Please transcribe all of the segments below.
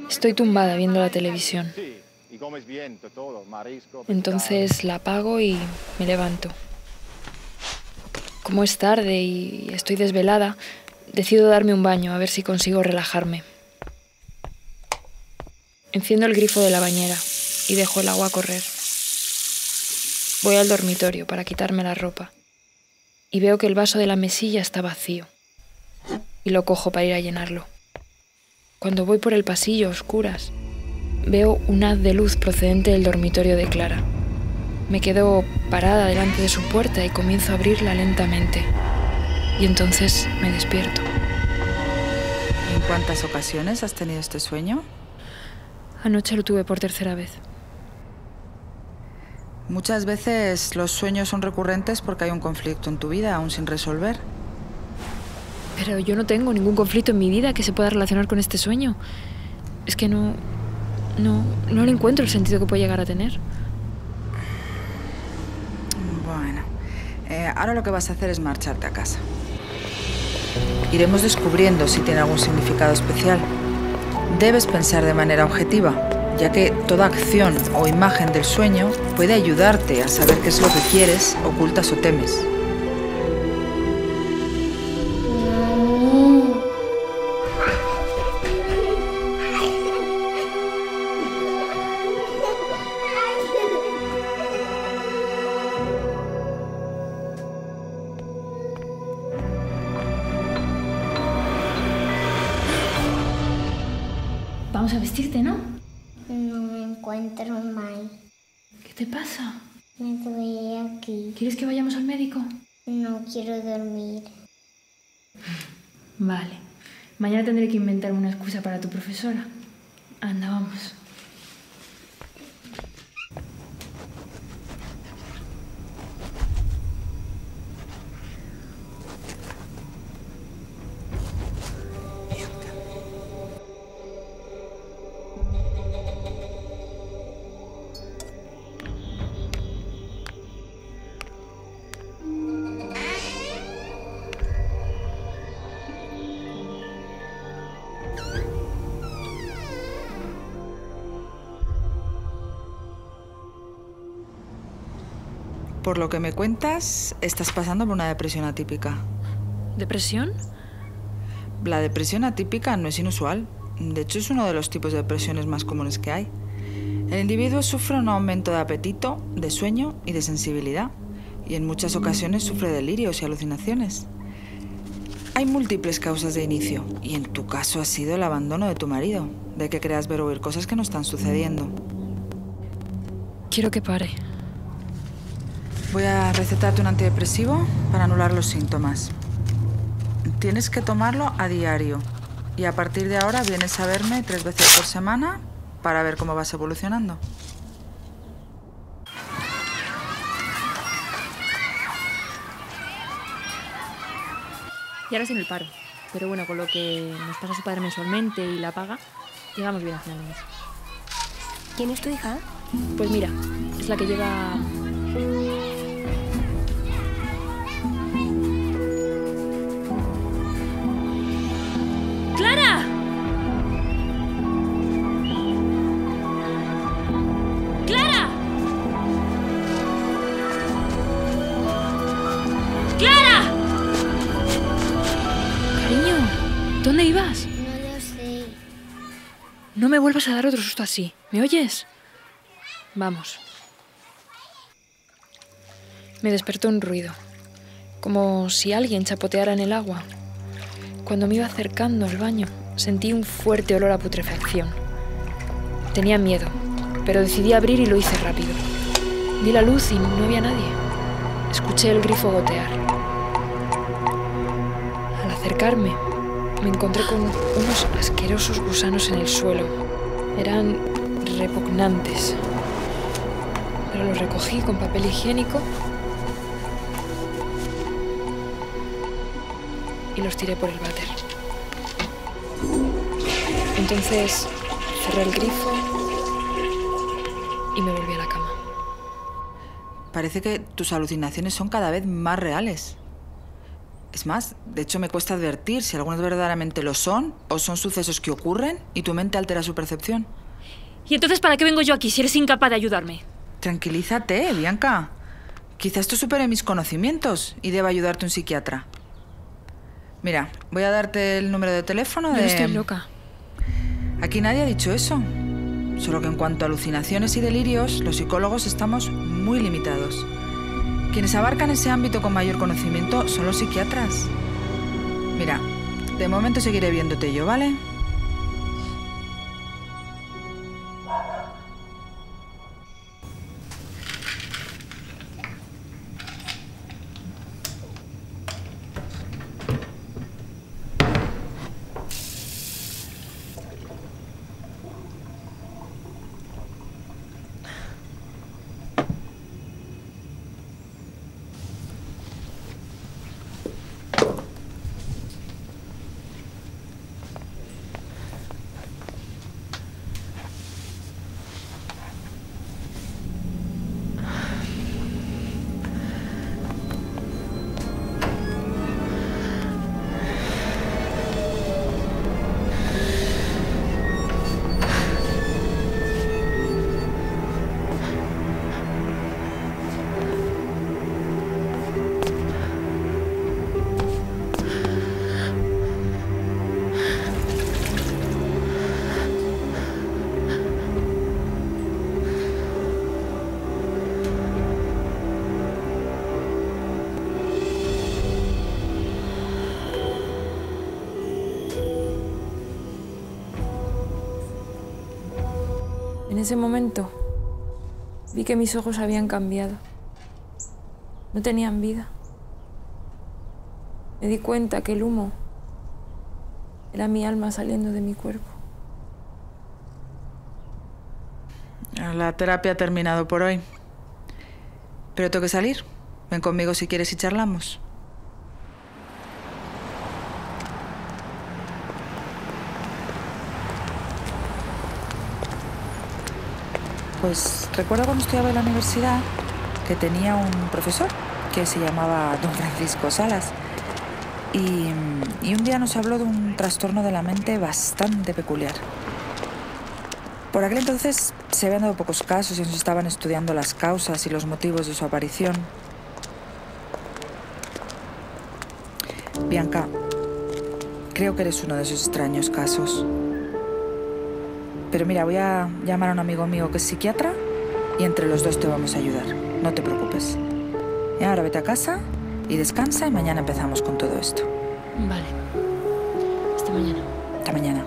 Estoy tumbada viendo la televisión. Entonces la apago y me levanto. Como es tarde y estoy desvelada, decido darme un baño a ver si consigo relajarme. Enciendo el grifo de la bañera y dejo el agua correr. Voy al dormitorio para quitarme la ropa y veo que el vaso de la mesilla está vacío y lo cojo para ir a llenarlo. Cuando voy por el pasillo a oscuras, veo un haz de luz procedente del dormitorio de Clara. Me quedo parada delante de su puerta y comienzo a abrirla lentamente. Y entonces me despierto. ¿En cuántas ocasiones has tenido este sueño? Anoche lo tuve por tercera vez. Muchas veces los sueños son recurrentes porque hay un conflicto en tu vida aún sin resolver. Pero yo no tengo ningún conflicto en mi vida que se pueda relacionar con este sueño. Es que no le encuentro el sentido que puede llegar a tener. Bueno, ahora lo que vas a hacer es marcharte a casa. Iremos descubriendo si tiene algún significado especial. Debes pensar de manera objetiva, ya que toda acción o imagen del sueño puede ayudarte a saber qué es lo que quieres, ocultas o temes. Vamos a vestirte, ¿no? No me encuentro mal. ¿Qué te pasa? Me duele aquí. ¿Quieres que vayamos al médico? No quiero dormir. Vale. Mañana tendré que inventar una excusa para tu profesora. Anda, vamos. Por lo que me cuentas, estás pasando por una depresión atípica. ¿Depresión? La depresión atípica no es inusual. De hecho, es uno de los tipos de depresiones más comunes que hay. El individuo sufre un aumento de apetito, de sueño y de sensibilidad. Y en muchas ocasiones sufre delirios y alucinaciones. Hay múltiples causas de inicio. Y en tu caso ha sido el abandono de tu marido. De que creas ver o oír cosas que no están sucediendo. Quiero que pare. Voy a recetarte un antidepresivo para anular los síntomas. Tienes que tomarlo a diario. Y a partir de ahora vienes a verme 3 veces por semana para ver cómo vas evolucionando. Y ahora sin el paro. Pero bueno, con lo que nos pasa su padre mensualmente y la paga, llegamos bien a final de mes. ¿Quién es tu hija? Pues mira, es la que lleva... ¡Clara! ¡Clara! ¡Clara! Cariño, ¿dónde ibas? No lo sé. No me vuelvas a dar otro susto así. ¿Me oyes? Vamos. Me despertó un ruido, como si alguien chapoteara en el agua. Cuando me iba acercando al baño, sentí un fuerte olor a putrefacción. Tenía miedo, pero decidí abrir y lo hice rápido. Vi la luz y no había nadie. Escuché el grifo gotear. Al acercarme, me encontré con unos asquerosos gusanos en el suelo. Eran repugnantes. Pero los recogí con papel higiénico y los tiré por el váter. Entonces cerré el grifo y me volví a la cama. Parece que tus alucinaciones son cada vez más reales. Es más, de hecho me cuesta advertir si algunos verdaderamente lo son o son sucesos que ocurren y tu mente altera su percepción. ¿Y entonces para qué vengo yo aquí si eres incapaz de ayudarme? Tranquilízate, Bianca. Quizás esto supere mis conocimientos y deba ayudarte un psiquiatra. Mira, voy a darte el número de teléfono de... No estoy loca. Aquí nadie ha dicho eso. Solo que en cuanto a alucinaciones y delirios, los psicólogos estamos muy limitados. Quienes abarcan ese ámbito con mayor conocimiento son los psiquiatras. Mira, de momento seguiré viéndote yo, ¿vale? En ese momento vi que mis ojos habían cambiado. No tenían vida. Me di cuenta que el humo era mi alma saliendo de mi cuerpo. La terapia ha terminado por hoy. Pero tengo que salir. Ven conmigo si quieres y charlamos. Pues recuerdo cuando estudiaba en la universidad que tenía un profesor que se llamaba Don Francisco Salas. Y un día nos habló de un trastorno de la mente bastante peculiar. Por aquel entonces se habían dado pocos casos y se estaban estudiando las causas y los motivos de su aparición. Bianca, creo que eres uno de esos extraños casos. Pero mira, voy a llamar a un amigo mío que es psiquiatra y entre los dos te vamos a ayudar. No te preocupes. Y ahora vete a casa y descansa y mañana empezamos con todo esto. Vale. Hasta mañana. Hasta mañana.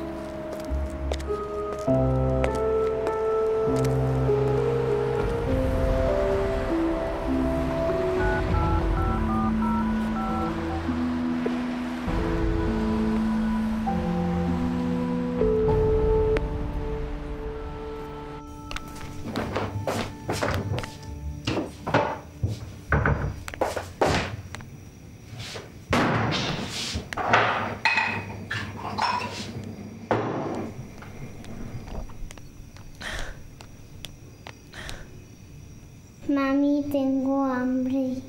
Mami, tengo hambre.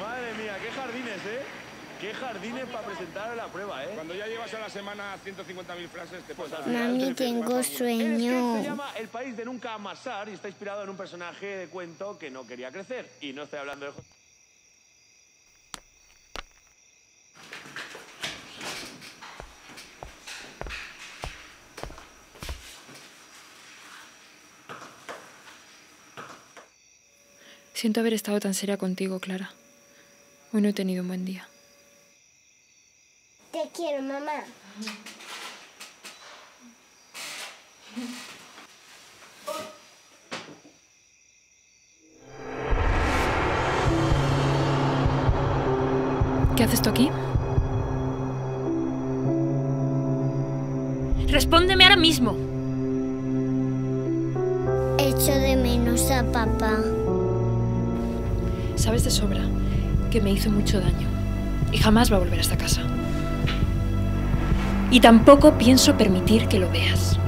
Madre mía, qué jardines, ¿eh? Qué jardines para presentar la prueba, ¿eh? Cuando ya llevas a la semana 150.000 frases, te Pues pasa. Mami, tengo sueño. Se llama El país de nunca amasar y está inspirado en un personaje de cuento que no quería crecer. Y no estoy hablando de... Siento haber estado tan seria contigo, Clara. Hoy no he tenido un buen día. Te quiero, mamá. ¿Qué haces tú aquí? Respóndeme ahora mismo. Echo de menos a papá. Sabes de sobra que me hizo mucho daño y jamás va a volver a esta casa. Y tampoco pienso permitir que lo veas.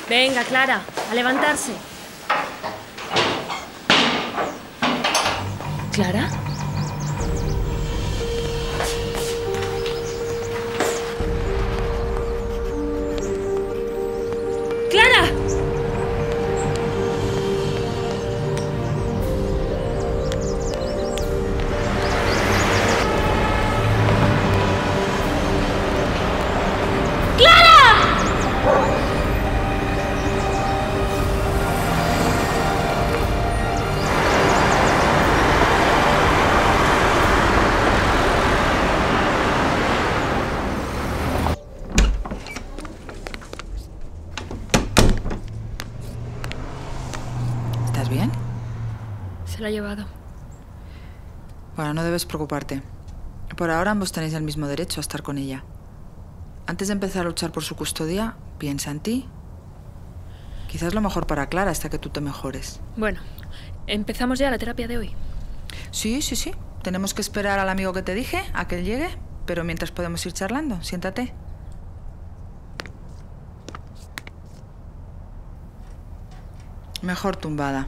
Venga, Clara, a levantarse. ¿Clara? ¡Clara! ¿Estás bien? Se la ha llevado. Bueno, no debes preocuparte. Por ahora ambos tenéis el mismo derecho a estar con ella. Antes de empezar a luchar por su custodia, piensa en ti. Quizás lo mejor para Clara hasta que tú te mejores. Bueno, empezamos ya la terapia de hoy. Sí. Tenemos que esperar al amigo que te dije, a que él llegue. Pero mientras podemos ir charlando. Siéntate. Mejor tumbada.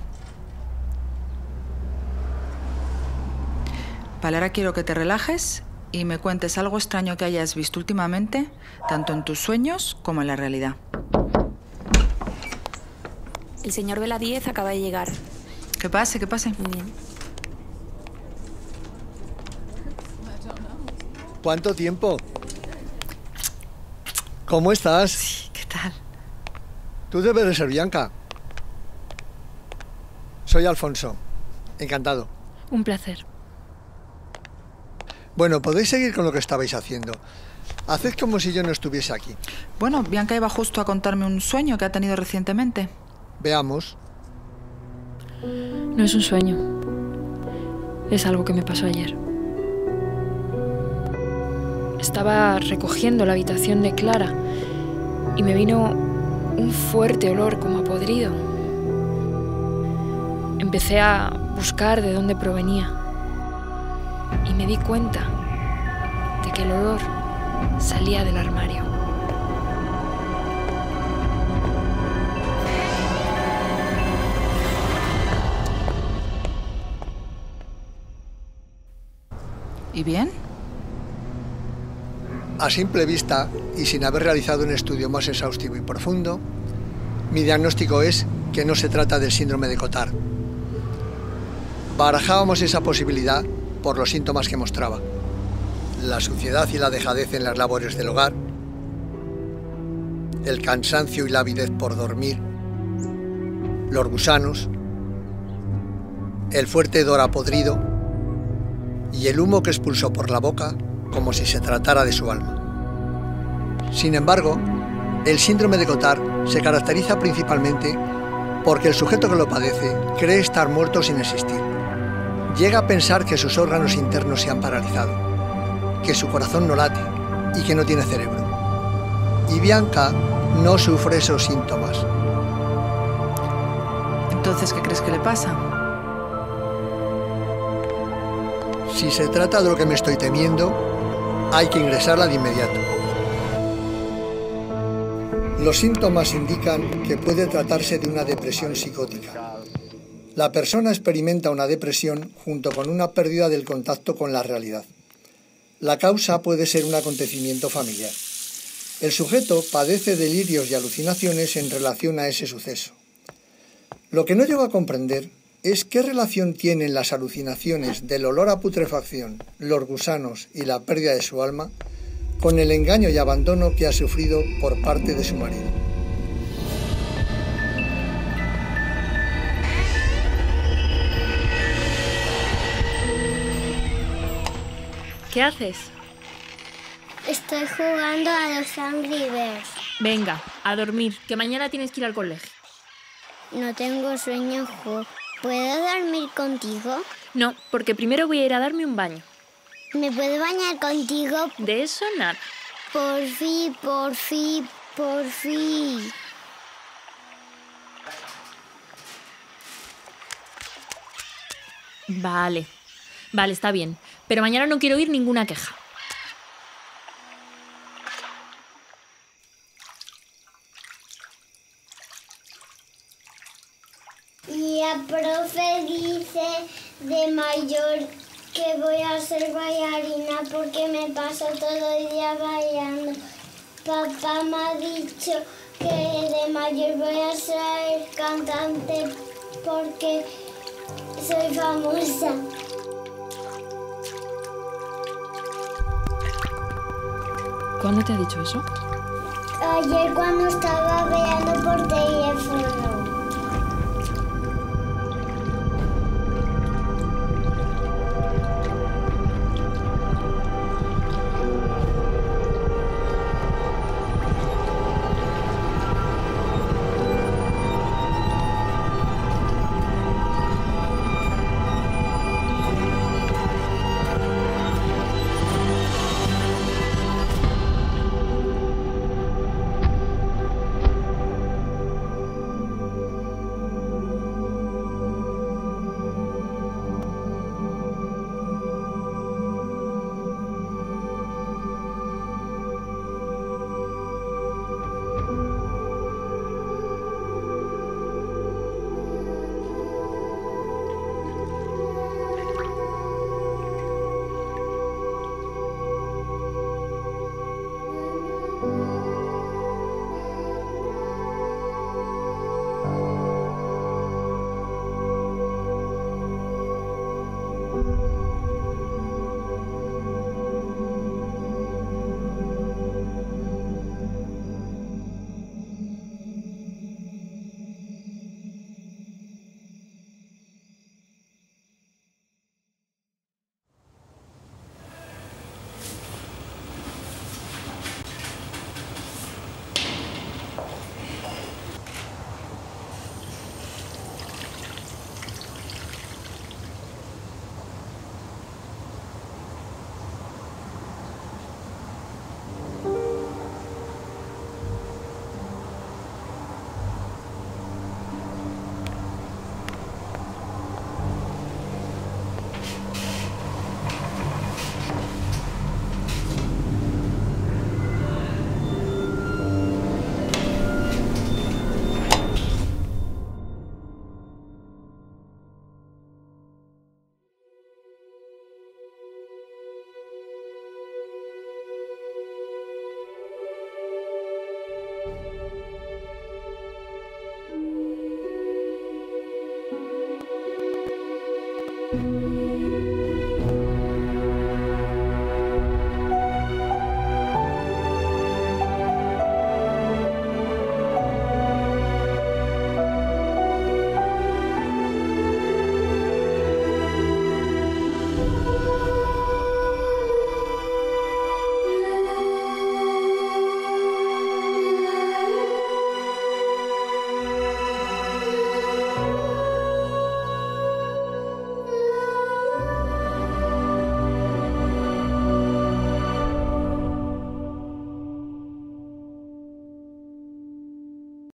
Vale, ahora quiero que te relajes y me cuentes algo extraño que hayas visto últimamente, tanto en tus sueños como en la realidad. El señor Vela 10 acaba de llegar. Que pase. Muy bien. ¿Cuánto tiempo? ¿Cómo estás? ¿Qué tal? Tú debes de ser Bianca. Soy Alfonso. Encantado. Un placer. Bueno, podéis seguir con lo que estabais haciendo. Haced como si yo no estuviese aquí. Bueno, Bianca iba justo a contarme un sueño que ha tenido recientemente. Veamos. No es un sueño. Es algo que me pasó ayer. Estaba recogiendo la habitación de Clara y me vino un fuerte olor como a podrido. Empecé a buscar de dónde provenía y me di cuenta de que el olor salía del armario. ¿Y bien? A simple vista, y sin haber realizado un estudio más exhaustivo y profundo, mi diagnóstico es que no se trata del síndrome de Cotard. Barajábamos esa posibilidad por los síntomas que mostraba: la suciedad y la dejadez en las labores del hogar, el cansancio y la avidez por dormir, los gusanos, el fuerte hedor a podrido y el humo que expulsó por la boca como si se tratara de su alma. Sin embargo, el síndrome de Cotard se caracteriza principalmente porque el sujeto que lo padece cree estar muerto sin existir. Llega a pensar que sus órganos internos se han paralizado, que su corazón no late y que no tiene cerebro. Y Bianca no sufre esos síntomas. Entonces, ¿qué crees que le pasa? Si se trata de lo que me estoy temiendo, hay que ingresarla de inmediato. Los síntomas indican que puede tratarse de una depresión psicótica. La persona experimenta una depresión junto con una pérdida del contacto con la realidad. La causa puede ser un acontecimiento familiar. El sujeto padece delirios y alucinaciones en relación a ese suceso. Lo que no llego a comprender es qué relación tienen las alucinaciones del olor a putrefacción, los gusanos y la pérdida de su alma con el engaño y abandono que ha sufrido por parte de su marido. ¿Qué haces? Estoy jugando a los Angry Birds. Venga, a dormir, que mañana tienes que ir al colegio. No tengo sueño, ¿puedo dormir contigo? No, porque primero voy a ir a darme un baño. ¿Me puedo bañar contigo? De eso nada. Por fin, por fin, por fin. Vale, está bien. Pero mañana no quiero oír ninguna queja. Y la profe dice de mayor que voy a ser bailarina porque me paso todo el día bailando. Papá me ha dicho que de mayor voy a ser cantante porque soy famosa. ¿Cuándo te ha dicho eso? Ayer cuando estaba veando por